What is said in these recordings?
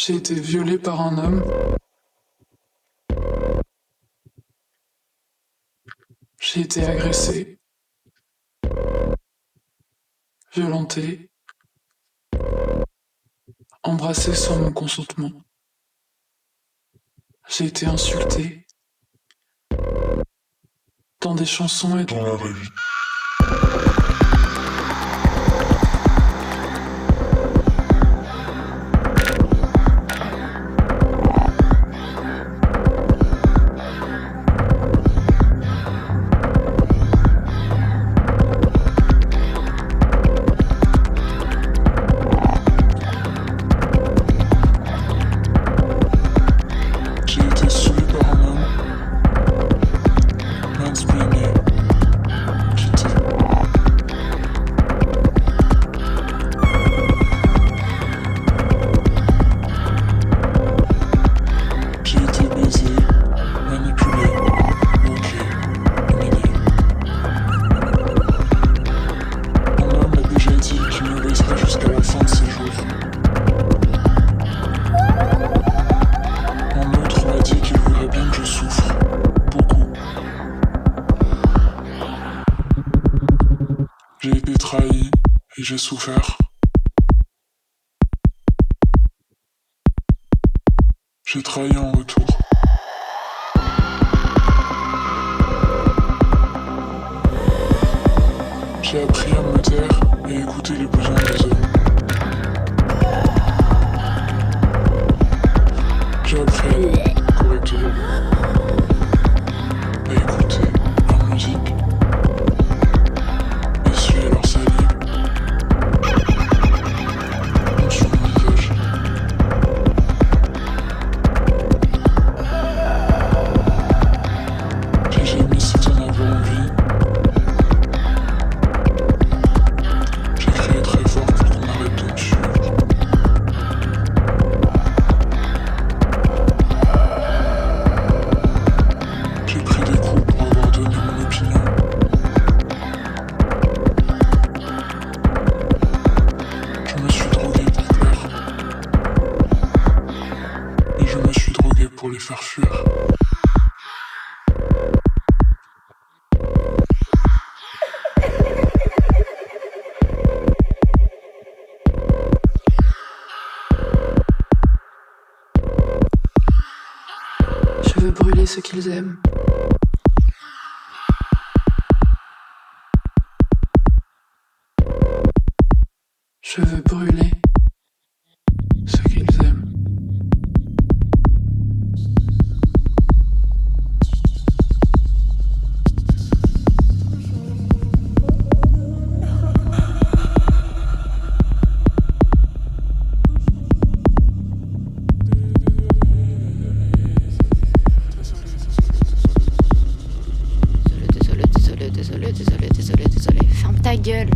J'ai été violée par un homme. J'ai été agressée, violentée, embrassée sans mon consentement. J'ai été insultée dans des chansons et dans la vraie vie. J'ai été suivi par un homme, mansplainé, quitté. J'ai été baisé, manipulé, moqué, humilié. Un homme m'a déjà dit qu'il me baiserait jusqu'à la fin de ses jours. Un autre m'a dit qu'il voudrait bien que je souffre, beaucoup. J'ai été trahi et j'ai souffert. J'ai trahi en retour. J'ai appris à me taire et écouter les besoins des autres. J'ai appris correctement à écouter leur musique, essuyer leur salive sur mon visage. J'ai jamais si t'en avais envie. J'ai crié très fort pour qu'on arrête de me suivre. J'ai pris des coups pour avoir donné mon opinion. Je me suis drogué pour plaire. Et je me suis drogué pour les faire fuir. Je veux brûler ce qu'ils aiment. Je veux brûler ce qu'ils aiment. Désolé. Ferme ta gueule.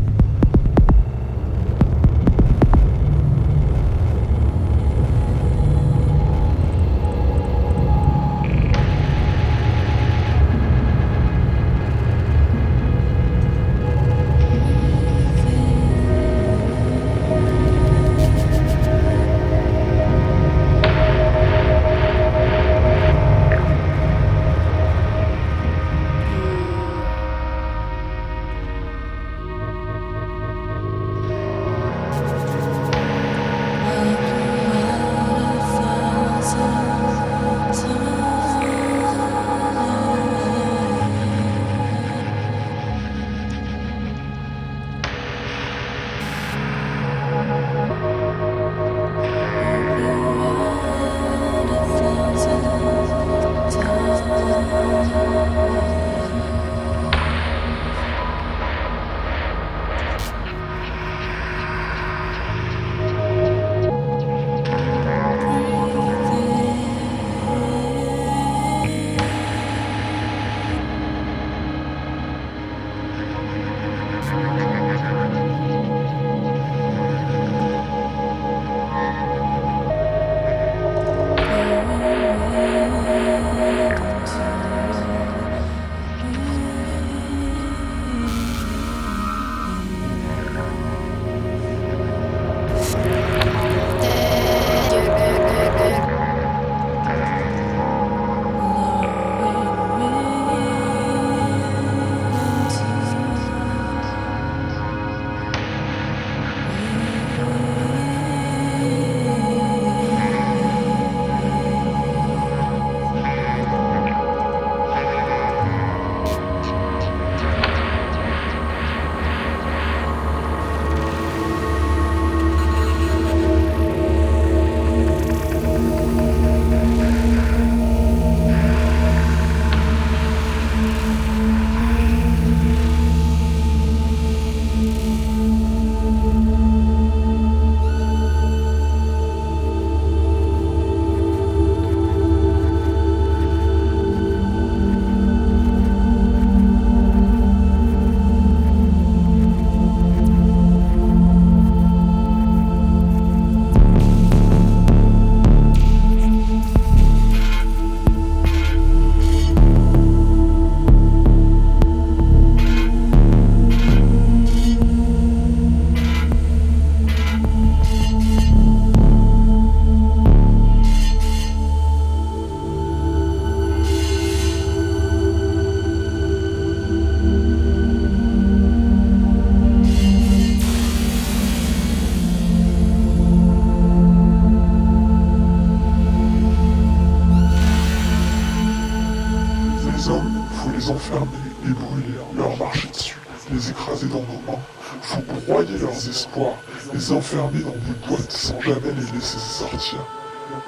enfermer, les brûler, leur marcher dessus, les écraser dans nos mains. Faut broyer leurs espoirs, les enfermer dans des boîtes sans jamais les laisser sortir.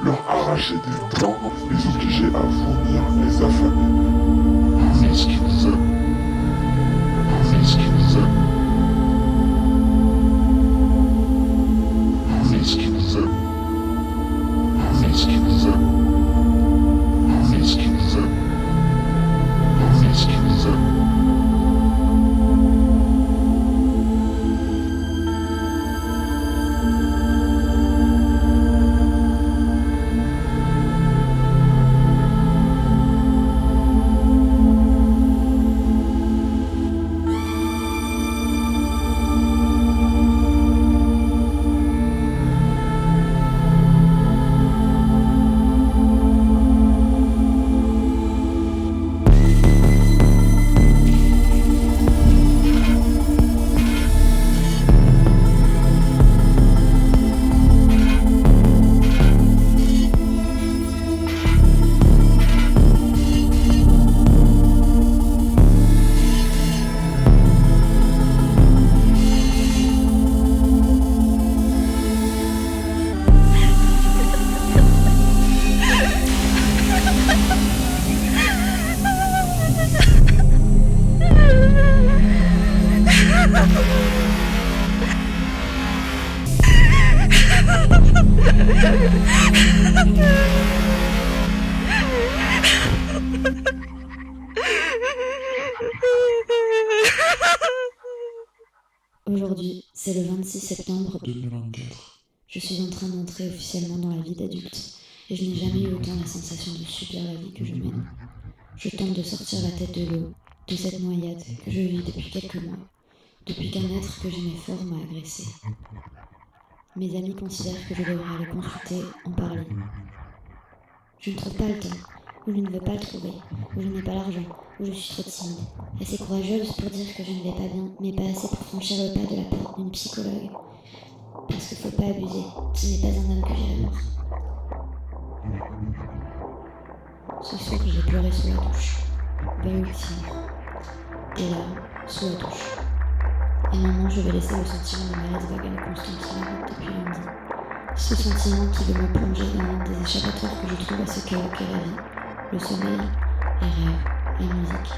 Leur arracher des dents, les obliger à vomir, les affamer. On est ce qu'ils nous aiment. On est ce qu'ils nous aiment. On est ce qu'ils nous aiment. On est ce qu'ils nous aiment. On est ce qu'ils nous aiment. On est ce qu'ils nous aiment. Aujourd'hui, c'est le 26 septembre. 2024. Je suis en train d'entrer officiellement dans la vie d'adulte et je n'ai jamais eu autant la sensation de subir la vie que je mène. Je tente de sortir la tête de l'eau, de cette noyade que je vis depuis quelques mois, depuis qu'un être que j'aimais fort m'a agressé. Mes amis considèrent que je devrais aller consulter, en parler. Je ne trouve pas le temps, ou je ne veux pas le trouver, ou je n'ai pas l'argent, ou je suis trop timide, assez courageuse pour dire que je ne vais pas bien, mais pas assez pour franchir le pas de la porte d'une psychologue. Parce qu'il faut pas abuser, ce n'est pas un homme que j'irai voir. Ce soir, j'ai pleuré sous la douche, belle ultime, et là, sous la douche. Et maintenant, je vais laisser le sentiment de malaise vague et constant qui m'arrête depuis lundi. Ce sentiment qui veut me plonger dans l'un des échappatoires que je trouve à ce qu'est la vie, le sommeil, les rêves, la musique.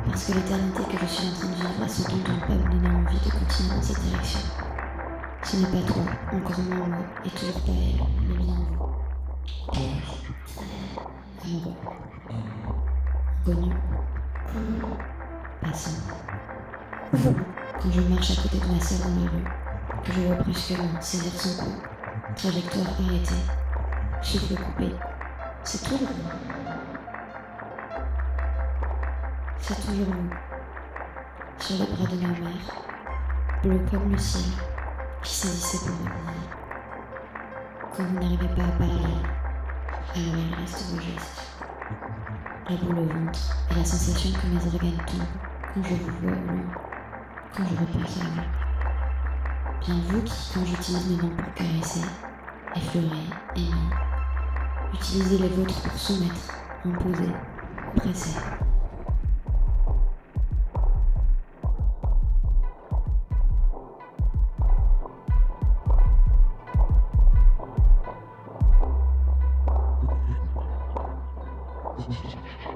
Parce que l'éternité que je suis en train de vivre a ce don de ne pas me donner envie de continuer dans cette direction. Ce n'est pas toi, encore moins moi, et toujours pas elle, mais bien vous. Amoureux. Connu. Passant. Quand je marche à côté de ma sœur dans la rue, que je vois brusquement saisir son cou, trajectoire arrêtée, souffle coupé, c'est toujours vous. C'est toujours vous. Sur les bras de ma mère, bleu comme le ciel, qui saisissait pour m'emmener. Quand vous n'arrivez pas à parler, alors il reste vos gestes. La boule au ventre et la sensation que mes organes tombent quand je vous vois au loin, quand je repense à vous. Bien vous qui, quand j'utilise mes mains pour caresser, effleurer, aimer, utilisez les vôtres pour soumettre, imposer, presser.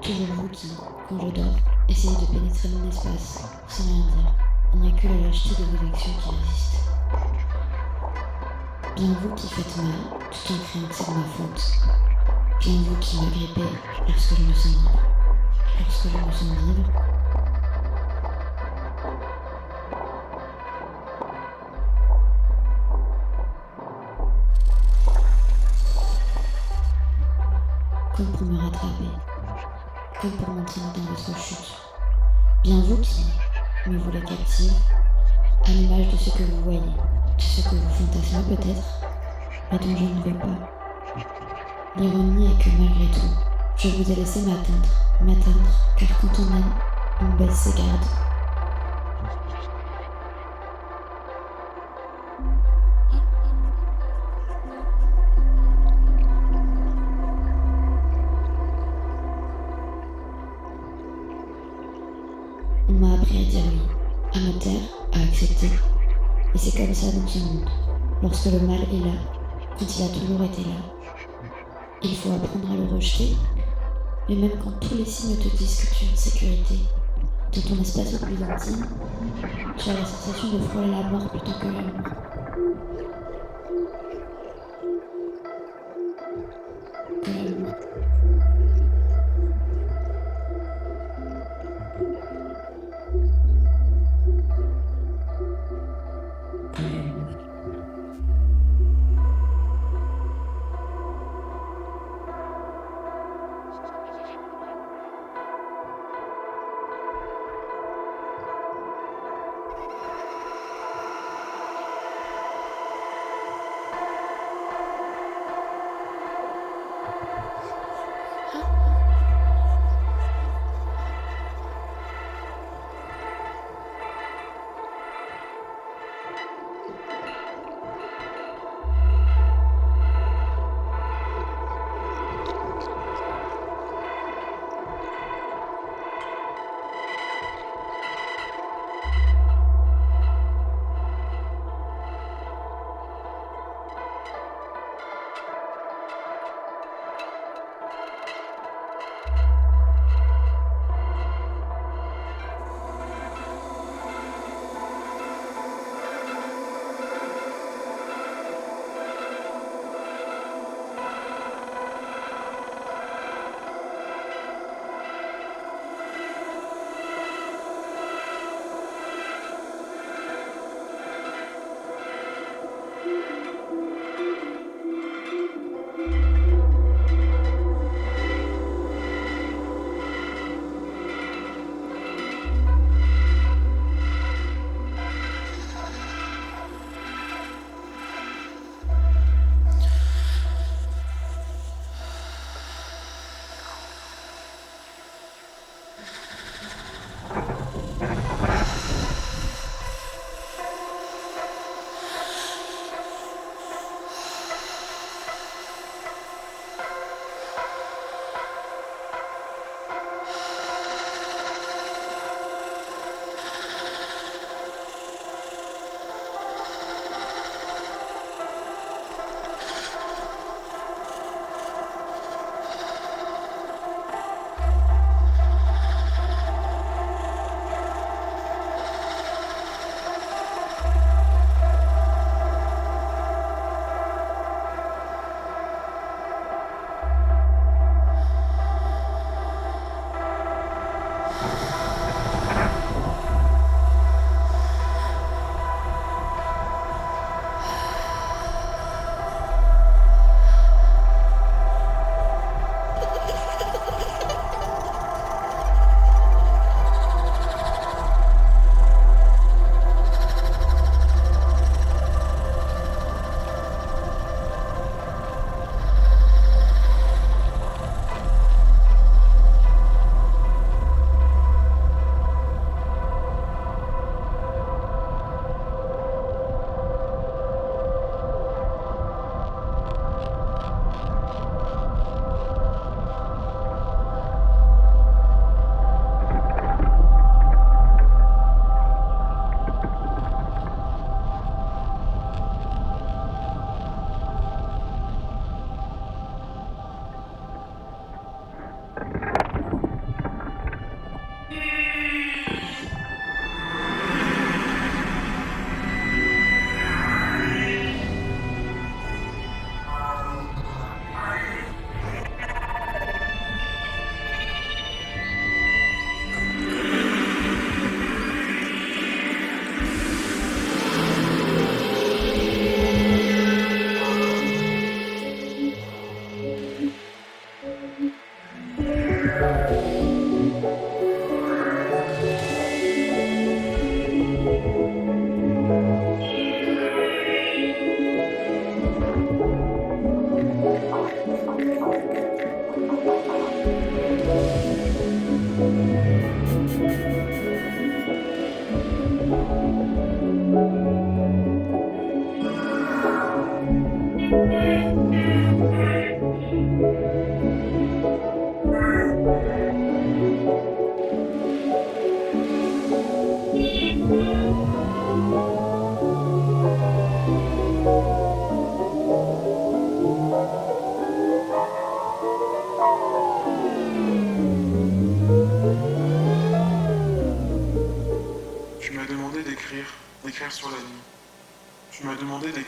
Toujours vous qui, quand je dors, essayez de pénétrer mon espace, sans rien dire. Il n'y a que la lâcheté de vos actions qui résiste. Bien vous qui faites mal, tout en créant que c'est de ma faute. Bien vous qui m'agrippez lorsque je me sens libre. Lorsque je me sens libre, comme pour me rattraper, comme pour m'entraîner dans votre chute. Bien vous qui me voulez captive, à l'image de ce que vous voyez, de ce que vous fantasmez peut-être, mais dont je ne veux pas. L'ironie est que malgré tout, je vous ai laissé m'atteindre, car quand on aime, on baisse ses gardes. c'est comme ça dans ce monde. Lorsque le mal est là, quand il a toujours été là, il faut apprendre à le rejeter. Mais même quand tous les signes te disent que tu es en sécurité, dans ton espace le plus intime, tu as la sensation de frôler la mort plutôt que l'amour. Que l'amour.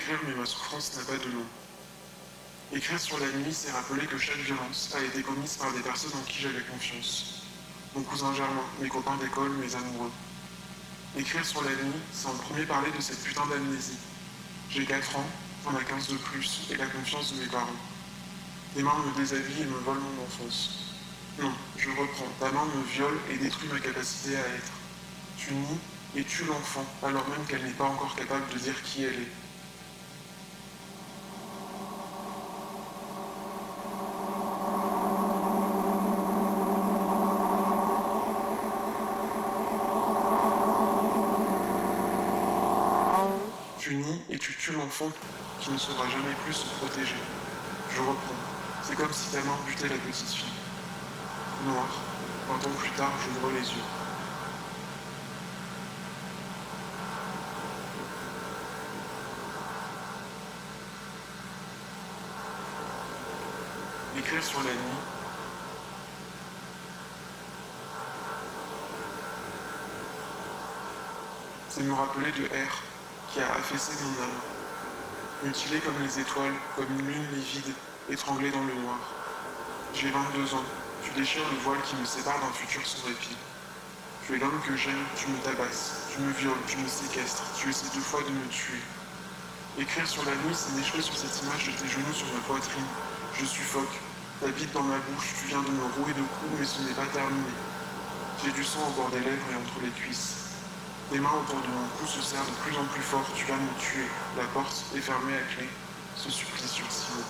écrire mais ma souffrance n'a pas de nom. Écrire sur la nuit, c'est rappeler que chaque violence a été commise par des personnes en qui j'avais confiance. Mon cousin Germain, mes copains d'école, mes amoureux. Écrire sur la nuit, c'est en premier parler de cette putain d'amnésie. J'ai 4 ans, t'en as 15 de plus, et la confiance de mes parents. Tes mains me déshabillent et me volent mon enfance. Non, je reprends, ta main me viole et détruit ma capacité à être. Tu nies et tues l'enfant, alors même qu'elle n'est pas encore capable de dire qui elle est. Tu nies et tu tues l'enfant qui ne saura jamais plus se protéger. Je reprends. C'est comme si ta main butait la petite fille. Noir. 20 ans plus tard, j'ouvre les yeux. Écrire sur la nuit. C'est me rappeler de R qui a affaissé mon âme. Mutilé comme les étoiles, comme une lune livide, étranglée dans le noir. J'ai 22 ans. Tu déchires le voile qui me sépare d'un futur sans répit. Tu es l'homme que j'aime, tu me tabasses, tu me violes, tu me séquestres, tu essaies 2 fois de me tuer. Écrire sur la nuit, c'est m'échouer sur cette image de tes genoux sur ma poitrine. Je suffoque, ta bite dans ma bouche, tu viens de me rouer de coups, mais ce n'est pas terminé. J'ai du sang au bord des lèvres et entre les cuisses. Tes mains autour de mon cou se serrent de plus en plus fort, tu vas me tuer. La porte est fermée à clé, ce supplice sur 6 mots.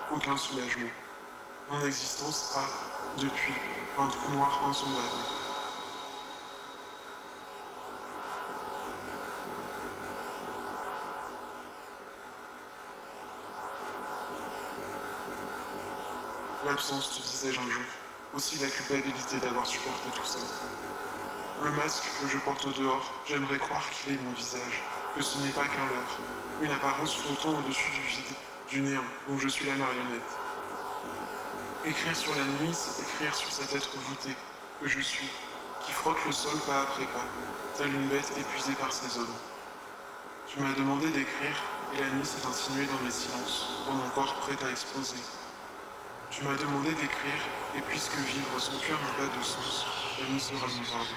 Aucun soulagement. Mon existence a, depuis, un trou noir insondable. L'absence, te disais-je un jour, aussi la culpabilité d'avoir supporté tout ça. Le masque que je porte au dehors, j'aimerais croire qu'il est mon visage, que ce n'est pas qu'un leurre, une apparence flottant au-dessus du vide, du néant, dont je suis la marionnette. Écrire sur la nuit, c'est écrire sur cet être voûté, que je suis, qui frotte le sol pas après pas, telle une bête épuisée par ses hommes. Tu m'as demandé d'écrire, et la nuit s'est insinuée dans mes silences, dans mon corps prêt à exploser. Tu m'as demandé d'écrire, et puisque vivre sans cœur n'a pas de sens, la nuit sera mon pardon.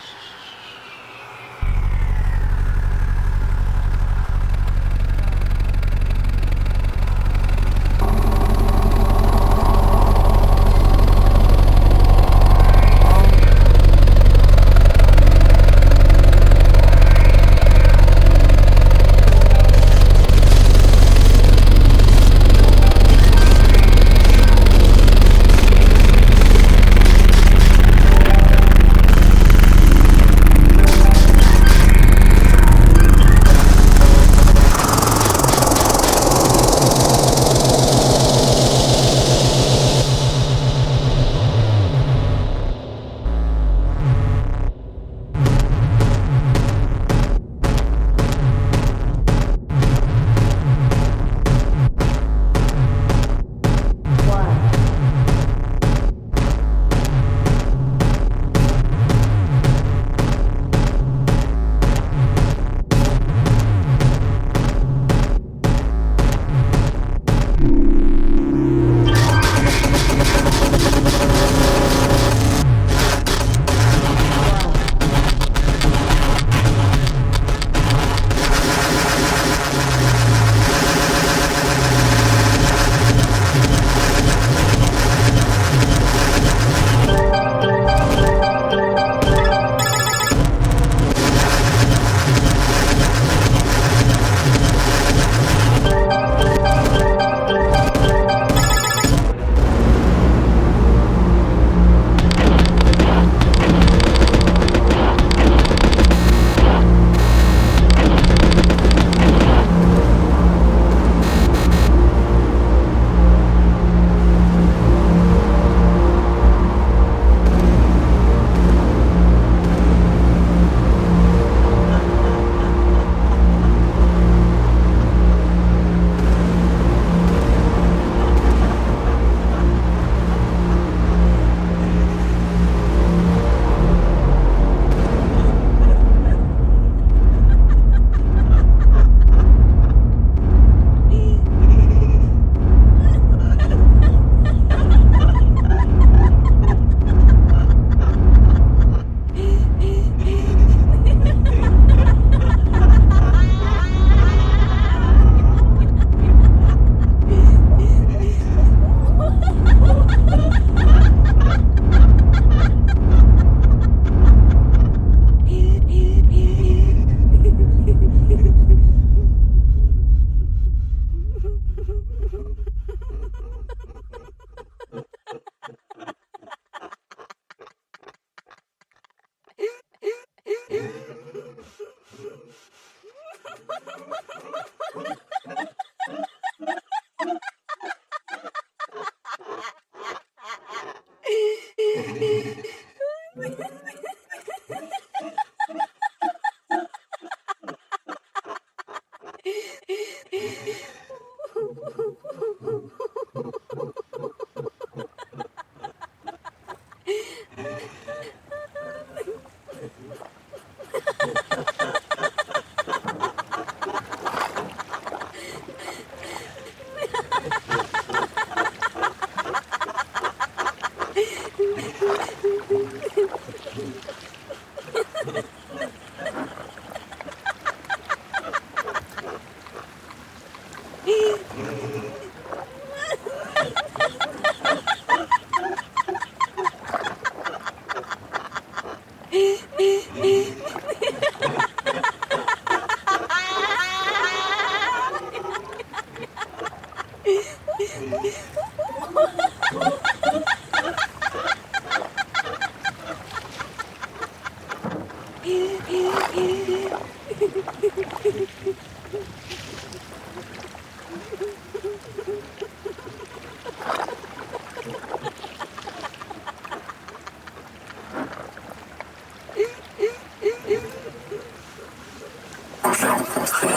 Quand je l'ai rencontré,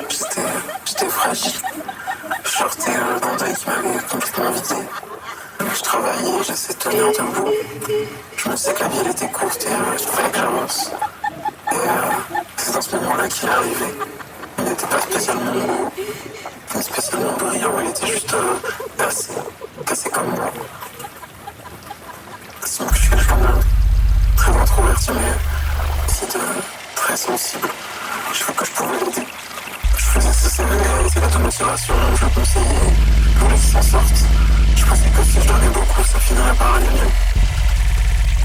j'étais fragile. Je sortais d'un deuil qui m'avait complètement vidé. Je travaillais, j'essayais de tenir debout. Je me disais que la vie elle était courte et il fallait que j'avance. Et c'est dans ce moment-là qu'il est arrivé. Il n'était pas spécialement beau, ni spécialement brillant, il était juste cassé comme moi. Sinon, je suis quelqu'un de très introverti, mais aussi très sensible. Je sais que je pouvais l'aider. Je faisais ses CV, il était de motivation, je le conseillais, je voulais qu'il s'en sorte. Je pensais que si je donnais beaucoup, ça finirait par aller mieux.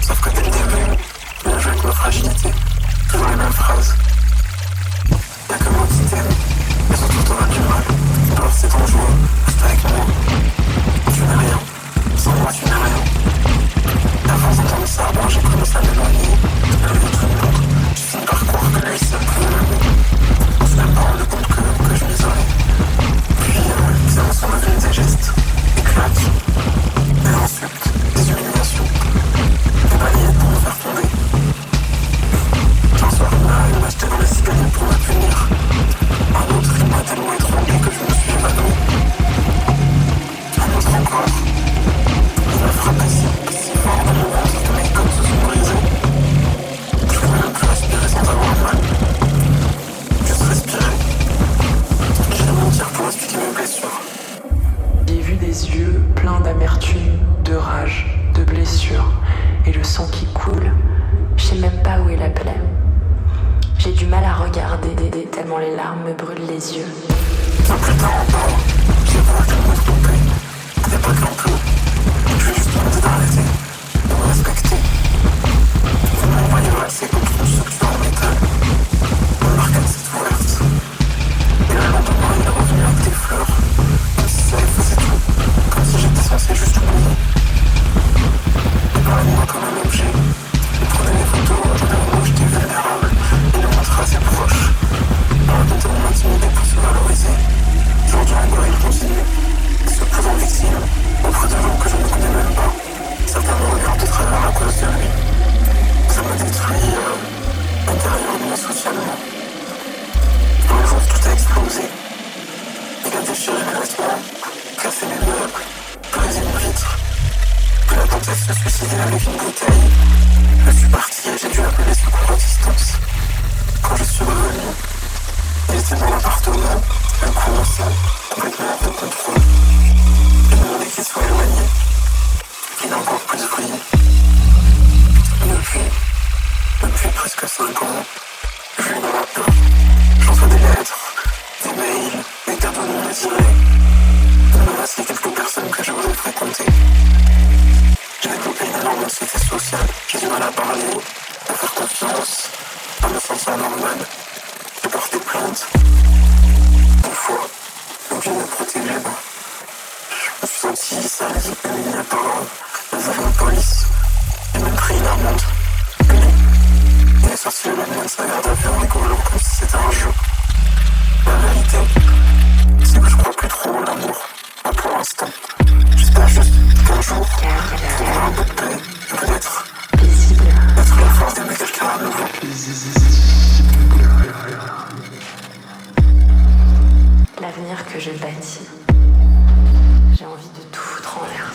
Sauf que dès le début, il a joué avec ma fragilité. Toujours les mêmes phrases. Y'a que moi qui t'aime, mais surtout t'auras du mal. Alors c'est dangereux, reste avec moi. Tu n'es rien, sans moi tu n'es rien. Et à force d'entendre ça, j'ai commencé à m'éloigner, à lever tout le monde. J'ai fini par croire que lui seul pouvait m'aimer. Je me suis même pas rendu compte que je m'isolais. Puis, les émotions deviennent des gestes, des claques, des insultes, des humiliations, des balayettes pour me faire tomber. Un soir, il m'a jeté dans les escaliers pour me punir. Un autre, il m'a tellement étranglé que je me suis évanoui. Un autre encore, il m'a frappé si fort dans mon ventre que mes côtes se sont brisées. Je pouvais même plus respirer sans avoir mal. Juste respirer. J'ai de mentir pour expliquer mes blessures. J'ai vu des yeux pleins d'amertume, de rage, de blessures, et le sang qui coule. Je sais même pas où est la plaie. J'ai du mal à regarder tellement les larmes me brûlent les yeux. Bien plus tard encore, j'ai voulu que je me trompais. C'était pas qu'un peu. Je lui ai juste demandé d'arrêter, de me respecter. De m'envoyer valser contre une structure en métal. Mon arcade s'est ouverte. Et le lendemain, il est revenu avec des fleurs. Comme si ça effaçait tout. Comme si j'étais censé juste oublier. Il parlait de moi comme un objet. Il prenait des photos d'un moment où j'étais vulnérable. Il les montrait à ses proches. Il racontait mon intimité pour se valoriser. Aujourd'hui encore, il continue. Se posant victime auprès de gens que je ne connais même pas. Certains me regardent de travers à cause de lui. Ça me détruit intérieurement, socialement. Un jour, tout a explosé. Il a déchiré mes vêtements, cassé mes meubles, brisé une vitre. Puis il a tenté de se suicider avec une bouteille. Je suis parti et j'ai dû appeler secours à distance. Quand je suis revenu, il était dans l'appartement, inconscient, complètement hors de contrôle. J'ai demandé qu'il soit éloigné. Il a encore plus brillé. Depuis presque 5 ans, je vis dans la peur. J'envoie des lettres, des mails, des cadeaux non désirés. Même voici quelques personnes que je voudrais fréquenter. J'ai développé une énorme anxiété sociale. J'ai du mal à parler, à faire confiance, à me sentir normal. J'ai porté plainte. Une fois, donc une libre. Je me suis senti sali, humilié par les agents de police. J'ai même pris une amende. Il est sorti de la mienne, sa garde à vue en rigolant comme si c'était un jeu. La vérité, c'est que je crois plus trop en l'amour. Pas pour l'instant. J'espère juste qu'un jour, il y aura un peu de paix. Peut-être être la force d'aimer quelqu'un à nouveau. L'avenir que je bâtis, j'ai envie de tout foutre en l'air.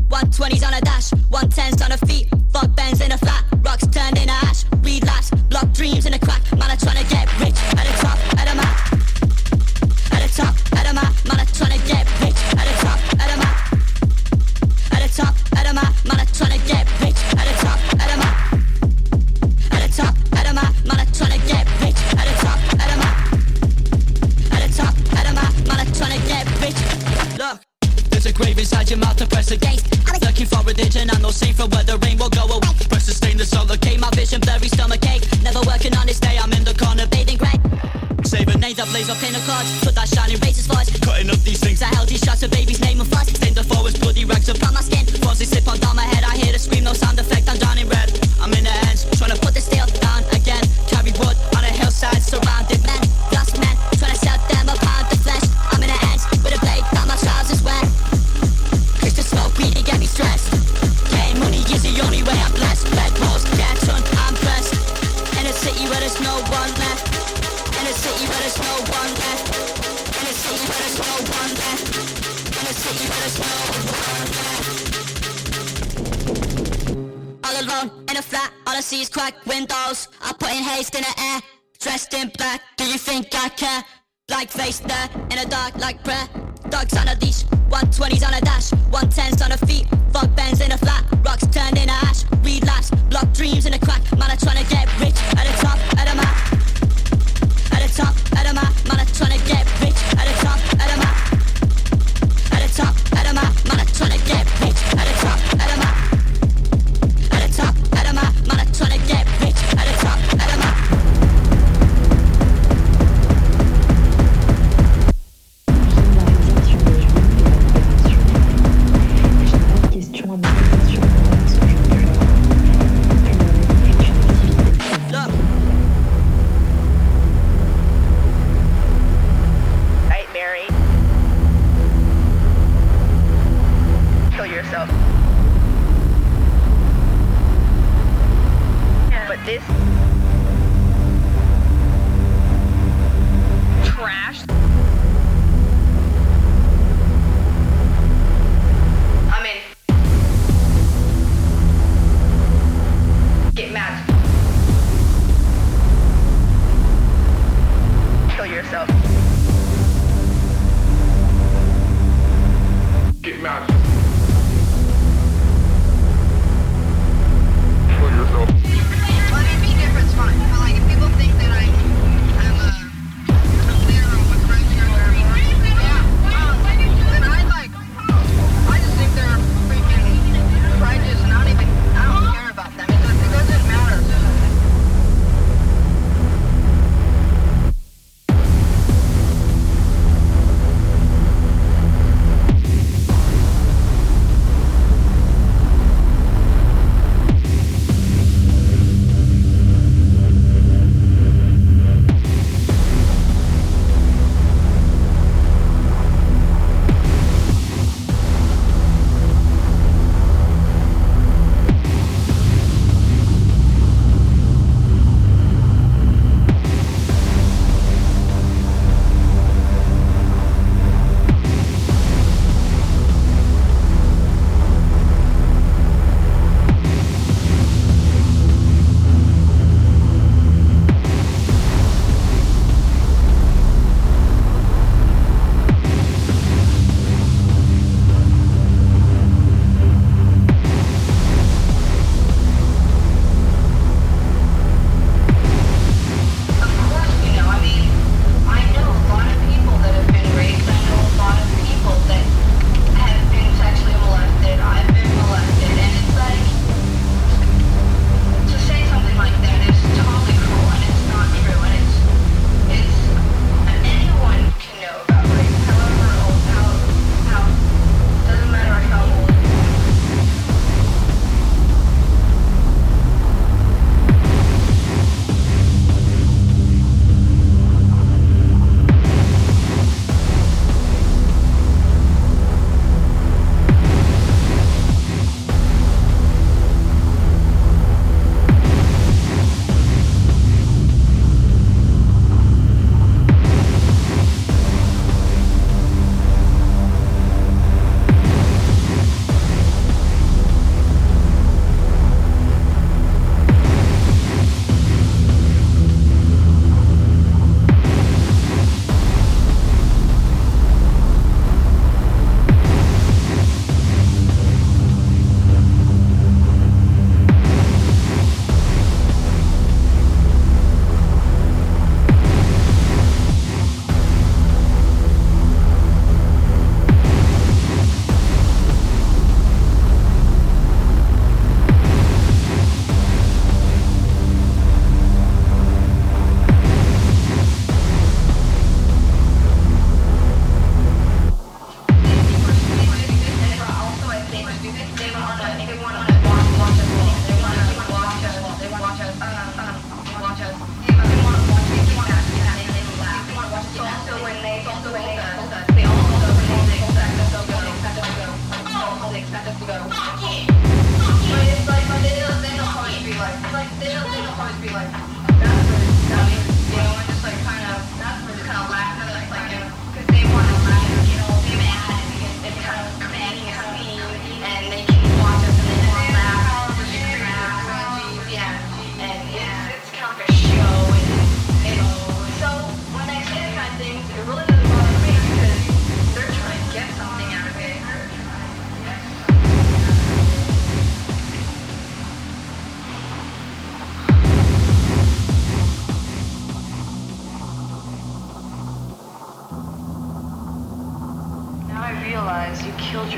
120s on a dash, 110s on a feet. Fuck Benz in a flat, rocks turned into ash. Relapse, block dreams in a crack. Man, I'm tryna get rich at the top, at the map. At the top, at the map. Man, I'm tryna get rich at the top, at the map. At the top, at the map. Man, I'm tryna get rich at the top, at the map. At the top, at the map. Man, I'm tryna get rich at the top, at the map. At the top, at the map. Man, I'm tryna get rich. Look. There's a grave inside your mouth to press against. Looking for religion, I'm no saint for where the rain will go away. Press the stainless solar cake, my vision blurry stomach ache. Never working on this day, I'm in the corner bathing great. Saving names, I blaze up in the cards. Put that shining razors flash. Cutting up these things, I held these shots of baby's name and fuss. Stained the forest, bloody rags upon my skin. Fuzzy slip on down my head, I hear the scream, no sound effect, I'm down in red. I'm in the ends, trying to put the steel down again. Carry wood on a hillside, surrounded men. Lost men, trying to sell them a pound of flesh. I'm in the ends, with a blade down my trousers wet. It's the smoke really get me stressed. Getting money is the only way I'm blessed. Red balls, get on, I'm blessed. In a city where there's no one left. In a city where there's no one left. In a city where there's no one left. In a city where there's no one left. All alone in a flat, all I see is cracked windows. I put in haste in the air, dressed in black. Do you think I care? Blank face there, in the dark like prayer. Dogs on a leash, 120s on a dash, 110s on a feet. Fuck Benz in a flat, rocks turned into ash. Relapse, block dreams in a crack. Man, I'm tryna get rich at the top, at the map. At the top, at the map. Man, I'm tryna get rich at the top, at the map. At the top, at the map. Man, I'm tryna get rich at the top, at the map. At the top, at the map. Man, I'm tryna get rich at the top, at the map. What do you mean difference?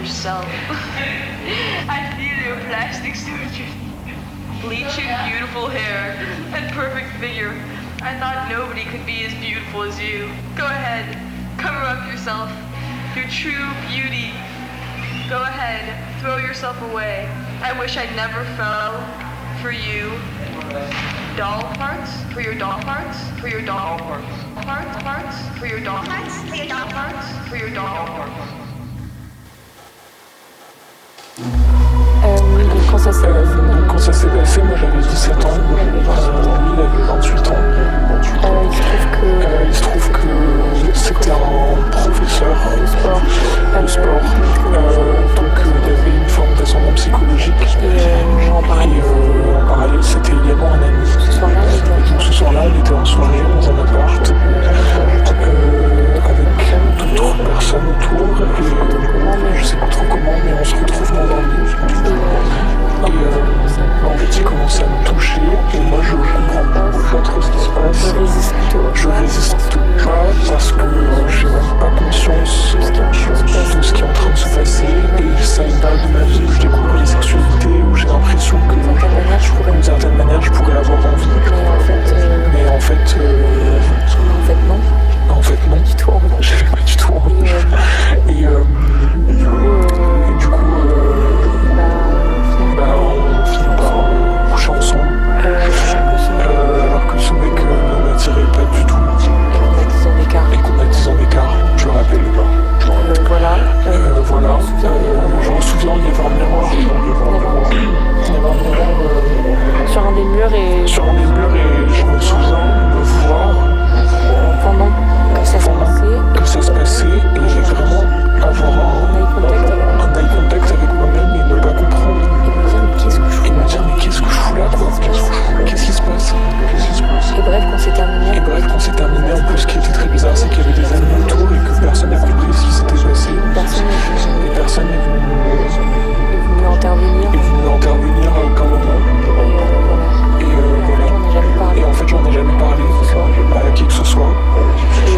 yourself. I feel your plastic surgery, bleaching beautiful hair, and perfect figure. I thought nobody could be as beautiful as you. Go ahead, cover up yourself, your true beauty. Go ahead, throw yourself away. I wish I never fell for you. Doll parts? For your doll parts? For your doll parts? Parts? For your doll parts? For your doll parts? For your doll parts? Quand ça s'est passé, moi j'avais 17 ans, lui il avait 28 ans. Il se trouve que c'était un professeur de sport, donc il avait une forme d'ascendant psychologique. Et en parallèle, c'était également un ami. Donc ce soir-là, il était en soirée dans un appart avec d'autres personnes autour. Et je sais pas trop comment, mais on se retrouve dans un lit. Et en fait, il commence à me toucher, et moi je comprends pas trop ce qui se passe. Je résiste pas parce que j'ai même pas conscience de ce qui est en train de se passer. Et c'est une période de ma vie où je découvre les sexualités, où j'ai l'impression que d'une certaine manière je pourrais avoir envie. Mais en fait non. En fait non. J'avais pas du tout envie. Et du coup on finit par coucher ensemble, alors que ce mec ne m'attirait pas du tout et qu'on a 10 ans d'écart, je le rappelle. Voilà. Je me souviens, il y avait un miroir. Sur un des murs et je me souviens me voir pendant que ça se passait et vraiment avoir un eye contact avec moi-même et ne pas comprendre. Et me dire mais qu'est-ce que je fous là quoi? Qu'est-ce qui se passe? Et bref, quand c'est terminé, en plus ce qui était très bizarre, c'est qu'il y avait des amis autour et que personne n'a compris ce qui s'était passé. Et personne n'est venu intervenir à aucun moment. Et voilà. Et en fait j'en ai jamais parlé à qui que ce soit. Et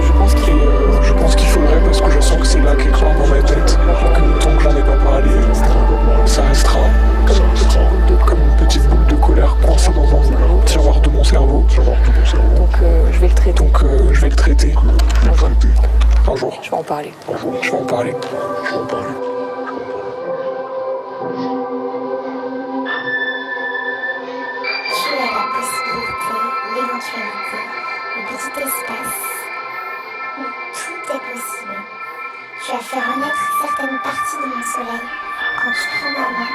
je pense qu'il faudrait, parce que je sens que c'est là quelque part dans ma tête, que tant que j'en ai pas parlé, ça restera comme une petite boule de colère coincée dans un tiroir de mon cerveau. Donc je vais le traiter. Un jour. Je vais en parler. Tu as la possibilité, l'éventualité, le petit espace où tout est possible. Tu as fait renaître certaines parties de mon soleil quand tu prends ma main.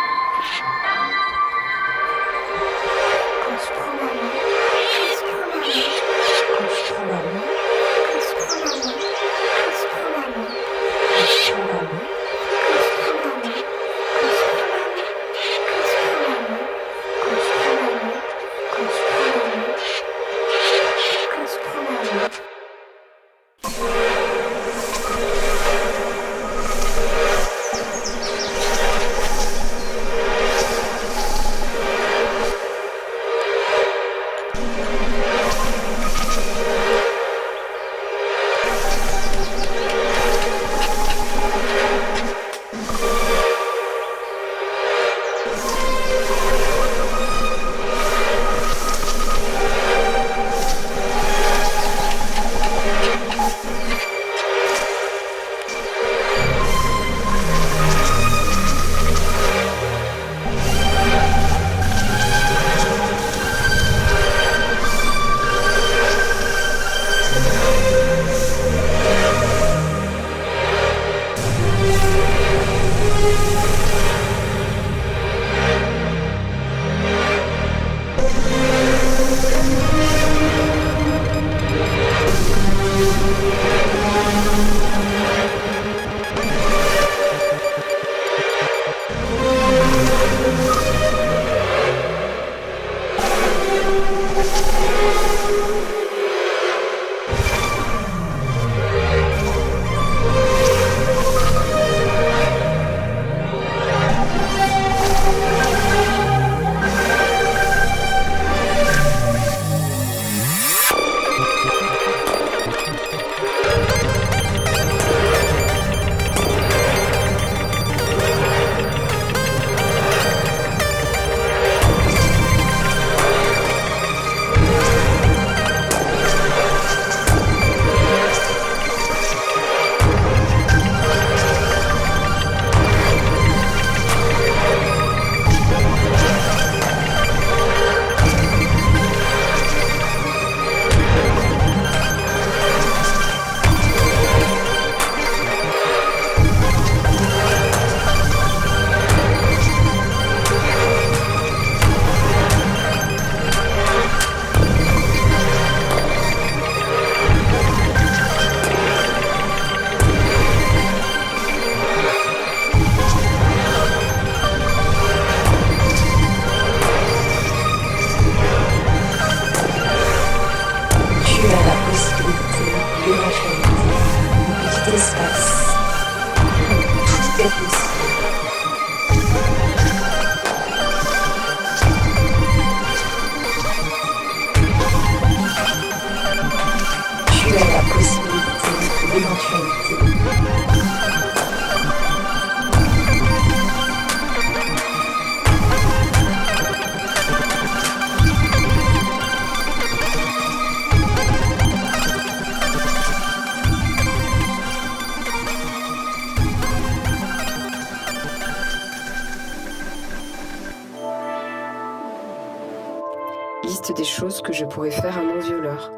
Liste des choses que je pourrais faire à mon violeur.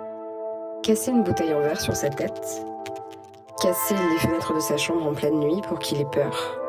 Casser une bouteille en verre sur sa tête. Casser les fenêtres de sa chambre en pleine nuit pour qu'il ait peur.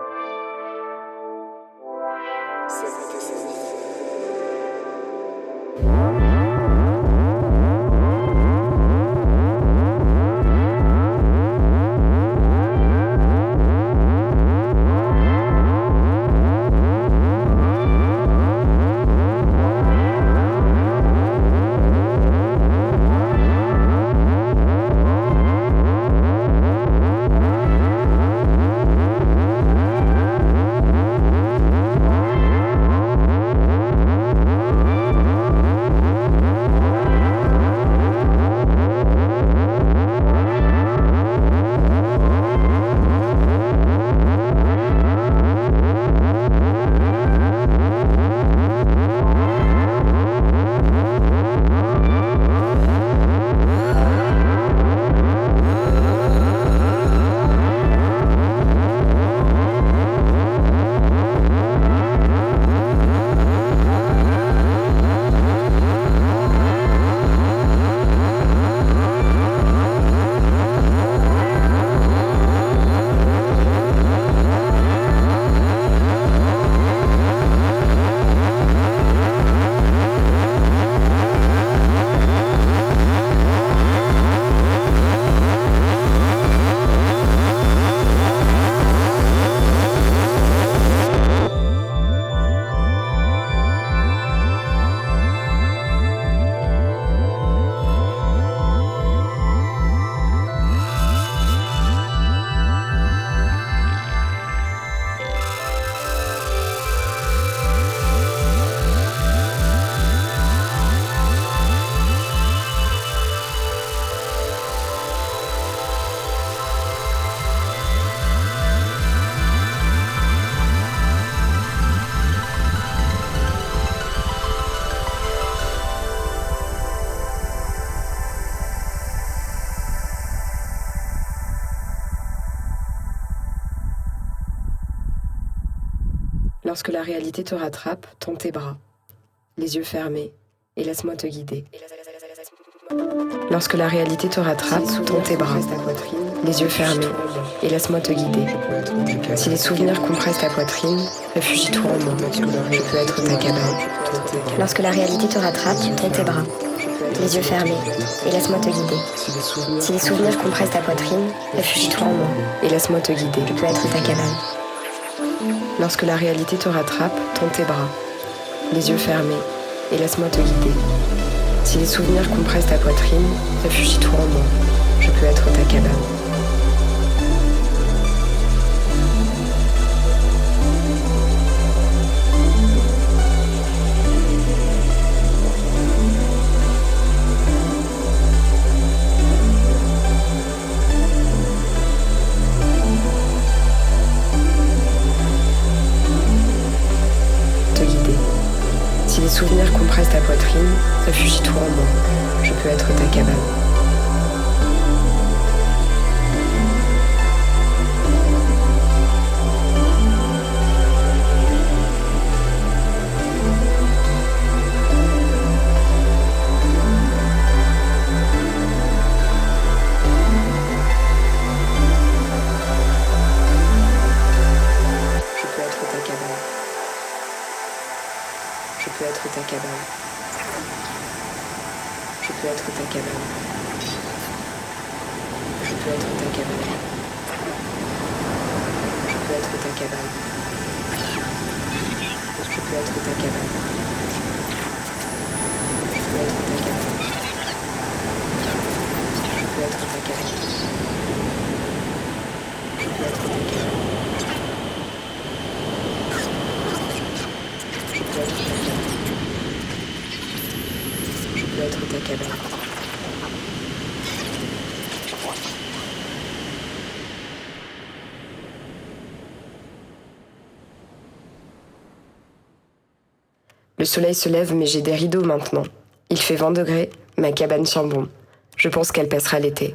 Lorsque la réalité te rattrape, tends tes bras, les yeux fermés, et laisse-moi te guider. Lorsque la réalité te rattrape, tends tes bras, les yeux fermés, et laisse-moi te guider. Si les souvenirs compressent ta poitrine, réfugie-toi en moi, je peux être ta cabane. Lorsque la réalité te rattrape, tends tes bras, les yeux fermés, et laisse-moi te guider. Si les souvenirs compressent ta poitrine, réfugie-toi en moi, et laisse-moi te guider. je peux être ta cabane. Lorsque la réalité te rattrape, tends tes bras, les yeux fermés, et laisse-moi te guider. Si les souvenirs compressent ta poitrine, réfugie-toi en moi, je peux être ta cabane. Si les souvenirs compressent ta poitrine, réfugie-toi en moi, je peux être ta cabane. Je peux être ta cabane. Je peux être ta cabane. Je peux être ta cabane. Je peux être ta cabane. Je peux être ta cabane. Je peux être ta cabane. Je peux être ta cabane. Je peux être ta cabane. Je peux être ta cabane. Le soleil se lève mais j'ai des rideaux maintenant. Il fait 20 degrés, ma cabane sent bon. Je pense qu'elle passera l'été.